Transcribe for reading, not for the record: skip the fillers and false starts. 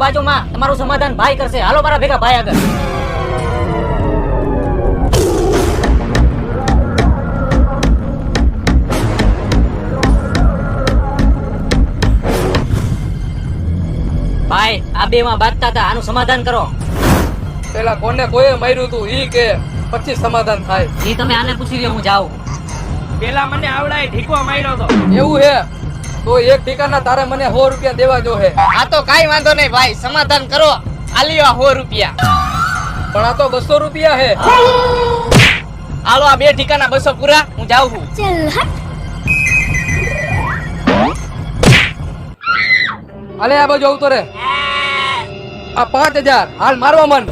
બાજુમાં તમારું સમાધાન ભાઈ કરશે. હાલો મારા ભેગા ભાઈ આગળ. ભાઈ આ બે માં બાંધતા હતા, આનું સમાધાન કરો. પેલા કોને કોઈએ માર્યું તું ઈ કે પછી સમાધાન થાય. ઈ તમે આને પૂછી લ્યો, હું જાઉં. પેલા મને આવડાય ઢીકવા માર્યો તો. એવું હે તો એક ઠીકાના તારે મને 100 રૂપિયા દેવા જો હે. આ તો કાઈ વાંધો નહીં ભાઈ, સમાધાન કરો. આલ્યો 100 રૂપિયા. પણ આ તો 200 રૂપિયા હે. હાલો આ બે ઠીકાના 200 પૂરા, હું જાઉં છું. હાલે આ બાજુ આવતો રે. આ 5000 હાલ મારવા માંડ.